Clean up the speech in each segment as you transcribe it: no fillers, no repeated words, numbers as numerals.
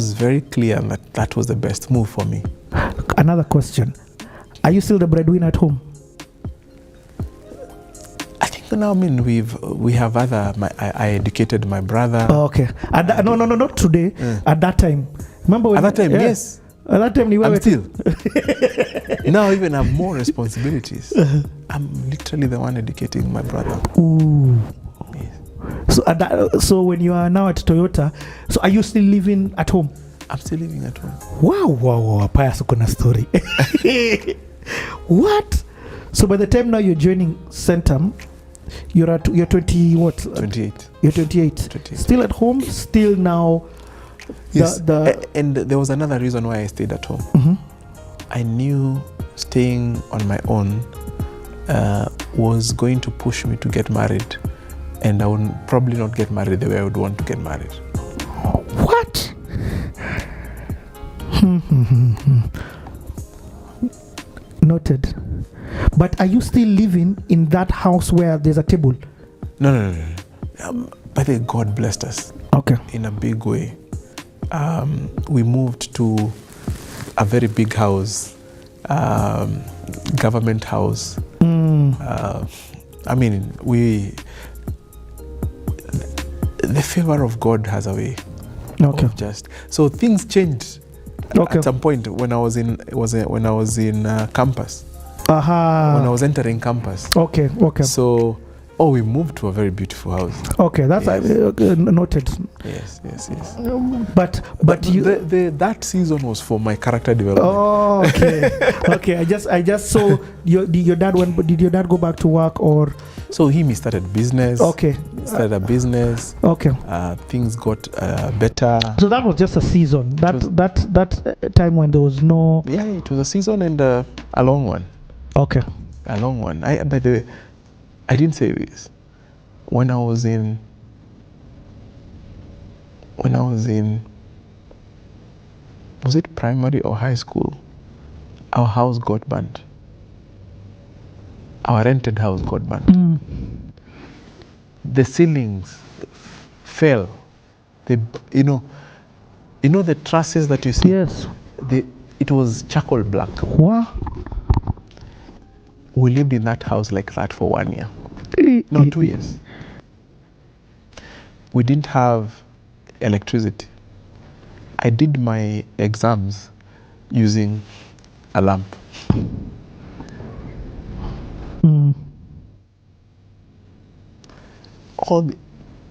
was very clear that that was the best move for me. Another question. Are you still the breadwinner at home? I think now, I mean, we have other. I educated my brother. Oh, okay. No, not today. At that time. Remember when? At that time, yes. At that time, I'm still. Now I even have more responsibilities. I'm literally the one educating my brother. Ooh. Yes. So when you are now at Toyota, so are you still living at home? I'm still living at home. Wow. Pius kuna story. What? So by the time now you're joining Centum, you're 20 what? 28. You're 28. 28. Still at home. Still now. Yes. And there was another reason why I stayed at home. Mm-hmm. I knew staying on my own was going to push me to get married, and I would probably not get married the way I would want to get married. What? Noted. But are you still living in that house where there's a table? No. But God blessed us. Okay. In a big way. We moved to a very big house, government house. I mean, the favor of God has a way. Okay. So things changed okay. at some point when I was in campus. Aha. When I was entering campus. Okay. So we moved to a very beautiful house. Okay, that's noted. Yes. But you that season was for my character development. Oh, okay. Okay. I just saw did your dad go back to work or? So he started business. Okay. Started a business. Okay. Things got better. So that was just a season. That time when there was no. Yeah, it was a season and a long one. Okay. A long one. By the way, I didn't say this. When I was in was it primary or high school? Our house got burned. Our rented house got burned. The ceilings fell. You know the trusses that you see? Yes. It was charcoal black. What? We lived in that house like that for 1 year. No, 2 years. We didn't have electricity. I did my exams using a lamp.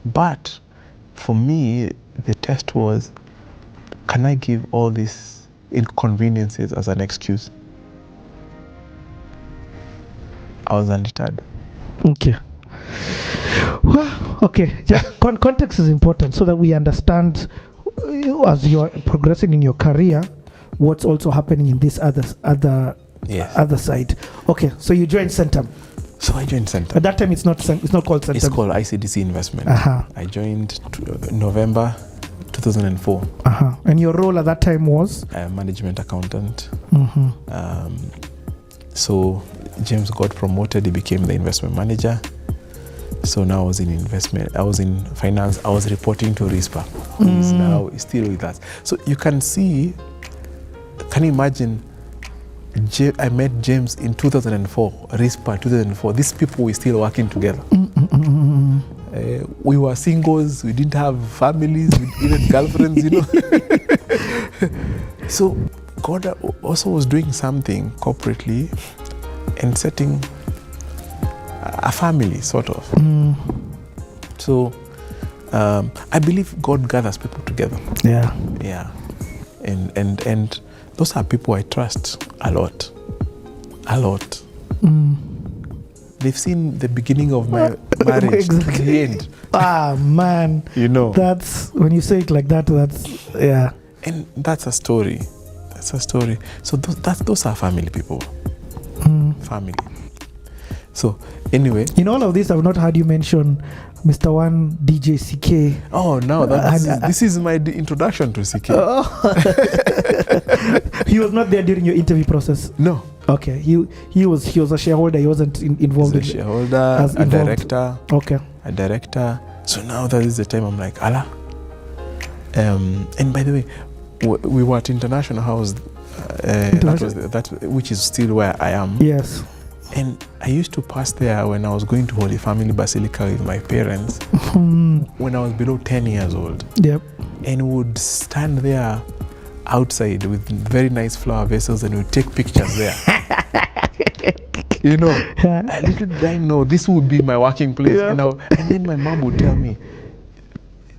But for me, the test was, can I give all these inconveniences as an excuse? I was undeterred. Okay. Well, okay. Context is important so that we understand as you are progressing in your career, what's also happening in this other side. Okay, so you joined Centum. So I joined Centum. At that time, it's not called Centum. It's called ICDC Investment. I joined November 2004. And your role at that time was? Management accountant. So James got promoted. He became the investment manager. So now I was in investment. I was in finance. I was reporting to RISPA. He's now still with us. So you can see, can you imagine, I met James in 2004, RISPA 2004. These people were still working together. We were singles. We didn't have families, even girlfriends, So God also was doing something corporately and setting a family, sort of. So I believe God gathers people together. Yeah. And those are people I trust a lot. They've seen the beginning of my marriage to the end. Man. That's, when you say it like that, yeah. And that's a story. So those are family people. Family. So anyway, in all of this, I've not heard you mention Mr. One DJ CK. Oh no, this is my introduction to CK. He was not there during your interview process. No. Okay, he was a shareholder. He wasn't involved. He's a shareholder, a director. Okay. A director. So now that is the time I'm like, Allah. And by the way, we were at International House, which is still where I am. Yes. And I used to pass there when I was going to Holy Family Basilica with my parents when I was below 10 years old. Yep. And would stand there outside with very nice flower vessels and would take pictures there. You know, I little did I know this would be my working place. Yeah. And then my mom would tell me,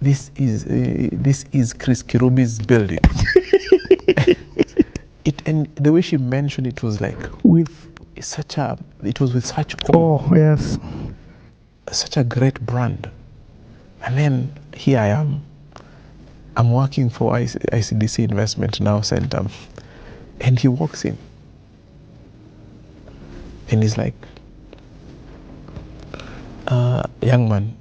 this is Chris Kirubi's building. And the way she mentioned it was like it was with such such a great brand. And then here I am. I'm working for ICDC Investment Now Center, and he walks in, and he's like, "Young man,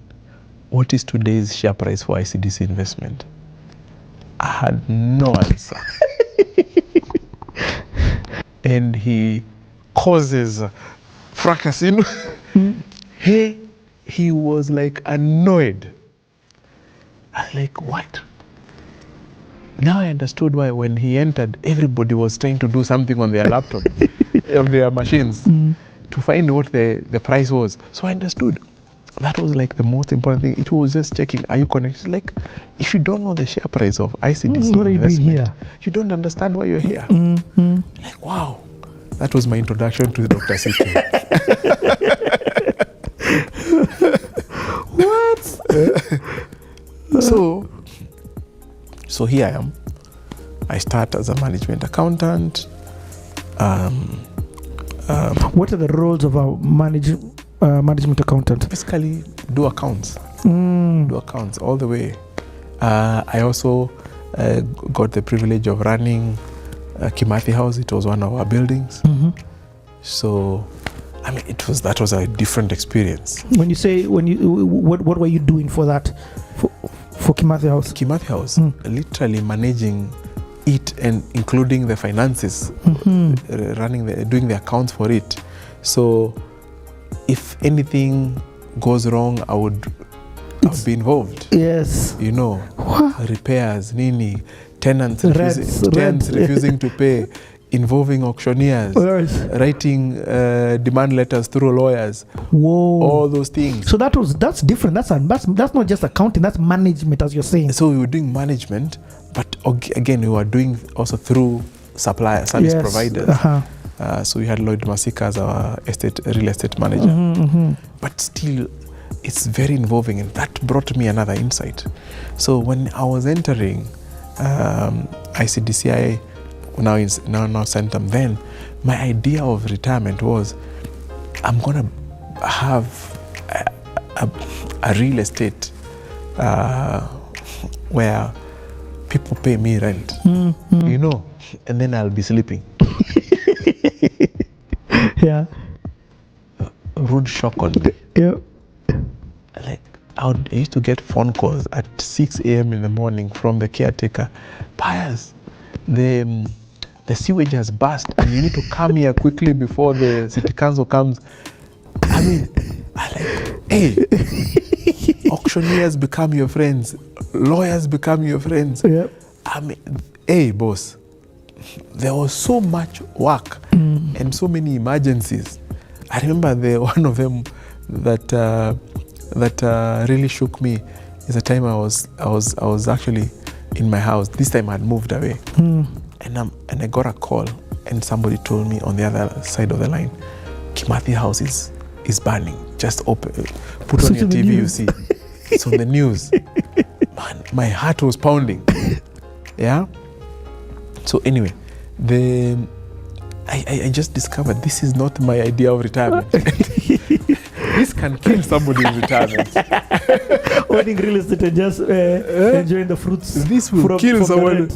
what is today's share price for ICDC Investment?" I had no answer. And he causes fracas, you know. He was like annoyed. I was like, what? Now I understood why when he entered, everybody was trying to do something on their laptop, on their machines, to find what the price was. So I understood. That was like the most important thing. It was just checking, are you connected? Like, if you don't know the share price of ICDC what are you doing here? You don't understand why you're here. Like, wow. That was my introduction to Dr. City. What? So here I am. I start as a management accountant. What are the roles of a management accountant? Basically, do accounts. Do accounts all the way. I also got the privilege of running Kimathi House. It was one of our buildings. So, I mean, that was a different experience. What were you doing for that? For Kimathi House? Kimathi House, literally managing it and including the finances, doing the accounts for it. So, if anything goes wrong, I would be involved. Yes. You know, repairs, tenants refusing to pay, involving auctioneers, writing demand letters through lawyers. Whoa. All those things. So that's different. That's not just accounting. That's management, as you're saying. So we were doing management, but again we were doing also through service providers. So we had Lloyd Masika as our real estate manager. But still, it's very involving, and that brought me another insight. So when I was entering ICDCI, now Centum, then my idea of retirement was, I'm gonna have a real estate where people pay me rent, you know, and then I'll be sleeping. Yeah. Rude shock on me. Yeah. Like, I used to get phone calls at 6 a.m. in the morning from the caretaker. Pius, the sewage has burst and you need to come here quickly before the city council comes. I mean, hey, auctioneers become your friends, lawyers become your friends. Yeah. I mean, hey, boss, there was so much work and so many emergencies. I remember one of them that really shook me is the time I was actually in my house. This time I had moved away, and I got a call, and somebody told me on the other side of the line, Kimathi House is burning. Just put on your TV, you see. It's on the news. Man, my heart was pounding. Yeah. So anyway, I just discovered this is not my idea of retirement. This can kill somebody in retirement. Owning real estate and just enjoying the fruits. This will kill someone.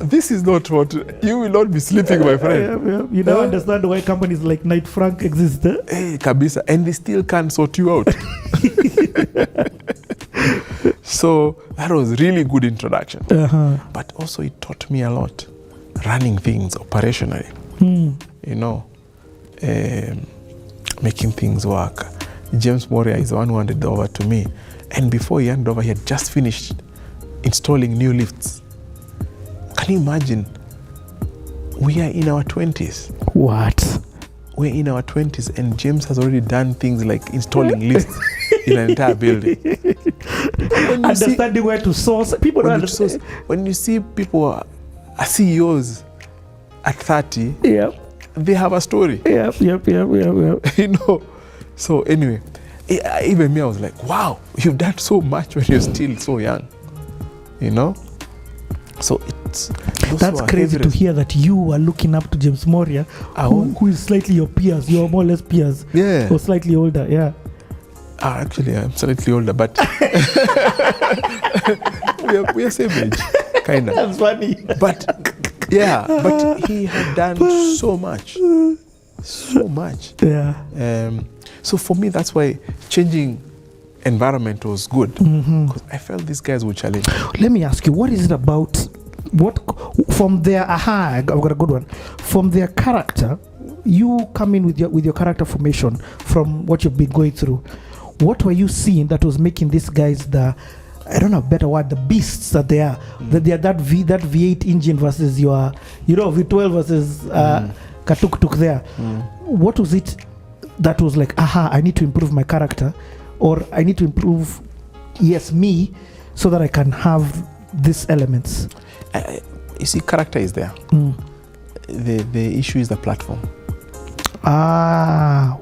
This is not what you will not be sleeping, my friend. You now understand why companies like Knight Frank exist. Hey, kabisa, and they still can't sort you out. So that was really good introduction. But also it taught me a lot, running things operationally. You know, making things work. James Moria is the one who handed over to me, and before he handed over, he had just finished installing new lifts. Can Can you imagine? We are in our 20s. What? We're in our 20s, and James has already done things like installing lifts in an entire building. Understanding where to source. People don't understand. When you see people are CEOs at 30, they have a story. Yep. You know. So anyway, even me, I was like, wow, you've done so much when you're still so young. You know? So that's crazy to hear that you are looking up to James Moria, who is slightly your peers. You're more or less peers. Yeah. Or slightly older, yeah. Actually, I'm slightly older, but we are same age, kind of. That's funny. But he had done so much. Yeah. So for me, that's why changing environment was good, because I felt these guys would challenge. Let me ask you, what is it about? What from their I've got a good one. From their character, you come in with your character formation from what you've been going through. What were you seeing that was making these guys the better beasts that they are? That they are that V8 engine versus your V12 versus Katuk there. What was it that was like, I need to improve my character, or I need to improve me, so that I can have these elements? You see, character is there. The issue is the platform.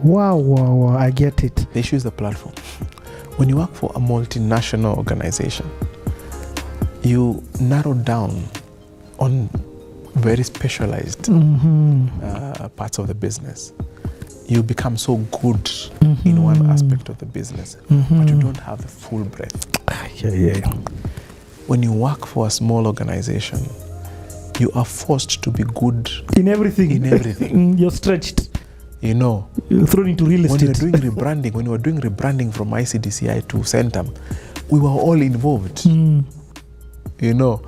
Wow, I get it. The issue is the platform. When you work for a multinational organization, you narrow down on very specialized parts of the business. You become so good in one aspect of the business, but you don't have the full breadth. When you work for a small organization, you are forced to be good in everything. You're stretched. You know, you're thrown into real estate. When you were doing rebranding from ICDC to Centum, we were all involved. You know,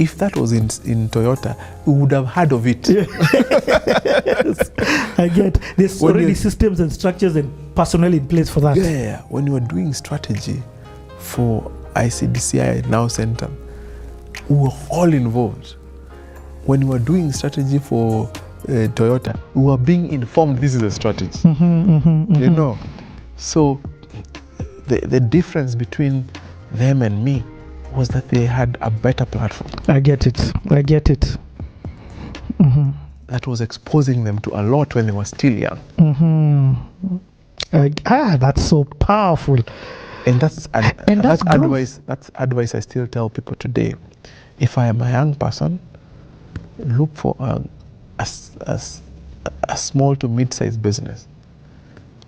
if that was in Toyota, we would have heard of it. Yes, I get. There's already systems and structures and personnel in place for that. Yeah, when you were doing strategy for ICDC, now Centum, we were all involved. When you were doing strategy for Toyota, we were being informed this is a strategy. You know, so the difference between them and me was that they had a better platform. I get it. That was exposing them to a lot when they were still young. That's so powerful. And that's advice. That's advice I still tell people today. If I am a young person, look for a small to mid-sized business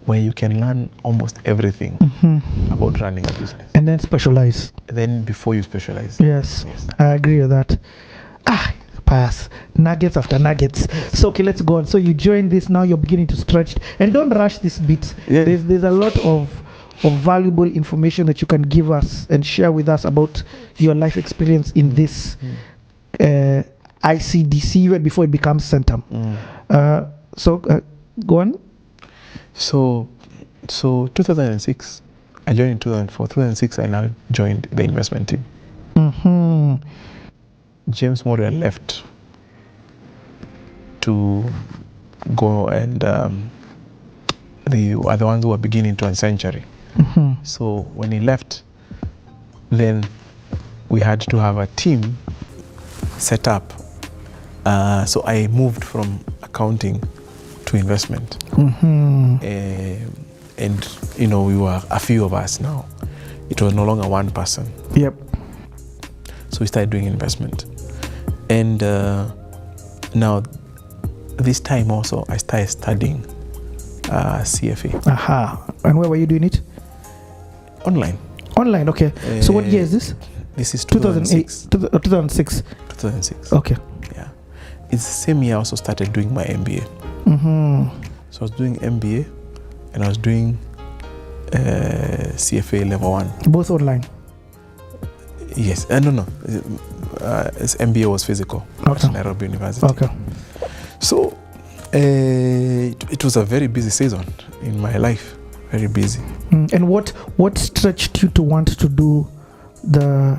where you can learn almost everything about running a business. And then specialize. Then before you specialize. Yes. I agree with that. Pius, nuggets after nuggets. So okay, let's go on. So you joined this, now you're beginning to stretch. And don't rush this bit. Yeah. There's a lot of valuable information that you can give us and share with us about your life experience in this ICDC even before it becomes Centum. Go on. So 2006, I joined in 2004. 2006, I now joined the investment team. James Moria left to go, and they were the ones who were beginning 20th century. So when he left, then we had to have a team set up. So I moved from accounting to investment. And we were a few of us now. It was no longer one person. Yep. So we started doing investment. And now this time also I started studying CFA. And where were you doing it? Online, okay. So what year is this? This is 2006. 2006. Okay. Yeah. It's the same year I also started doing my MBA. So I was doing MBA and I was doing CFA level 1. Both online? Yes. No. His MBA was physical at Nairobi University. Okay. So it was a very busy season in my life. Very busy. And what stretched you to want to do the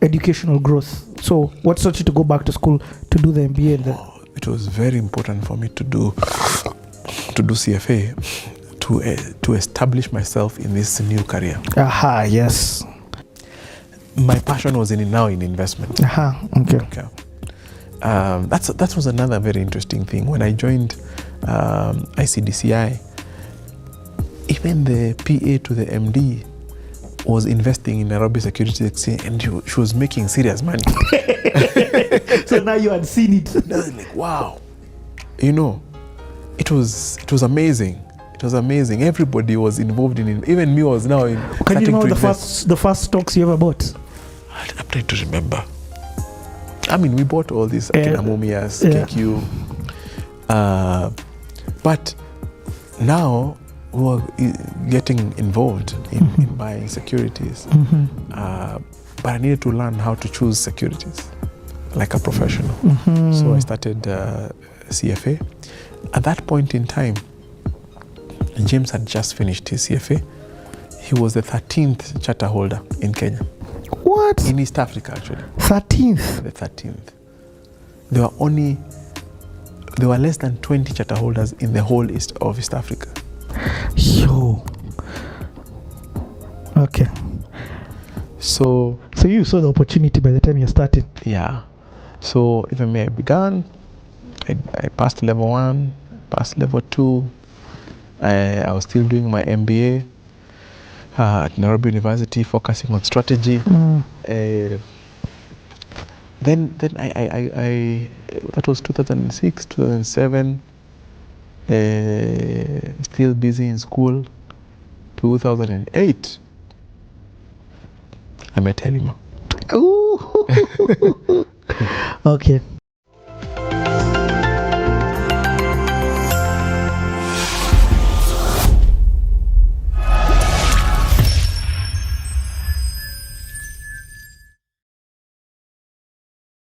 educational growth. So what taught you to go back to school to do the MBA? It was very important for me to do CFA to establish myself in this new career. Aha, yes. My passion was in investment. Aha, okay. That was another very interesting thing. When I joined ICDCI, even the PA to the MD was investing in Nairobi Securities Exchange, and she was making serious money. So now you had seen it. Like, wow. You know, it was amazing. It was amazing. Everybody was involved in it. Even me was now in. Can you know the first stocks you ever bought? I'm trying to remember. I mean, we bought all these Amomias, KQ. But now we were getting involved in buying securities. But I needed to learn how to choose securities like a professional. So I started CFA. At that point in time, James had just finished his CFA. He was the 13th charter holder in Kenya. What? In East Africa, actually. 13th? The 13th. There were less than 20 charter holders in the whole East Africa. Yo. Okay. So you saw the opportunity by the time you started? Yeah. So even I began, I passed level 1, passed level 2. I was still doing my MBA at Nairobi University, focusing on strategy. Then I that was 2006, 2007. Still busy in school. 2008, I met Helima. Ooh. Okay.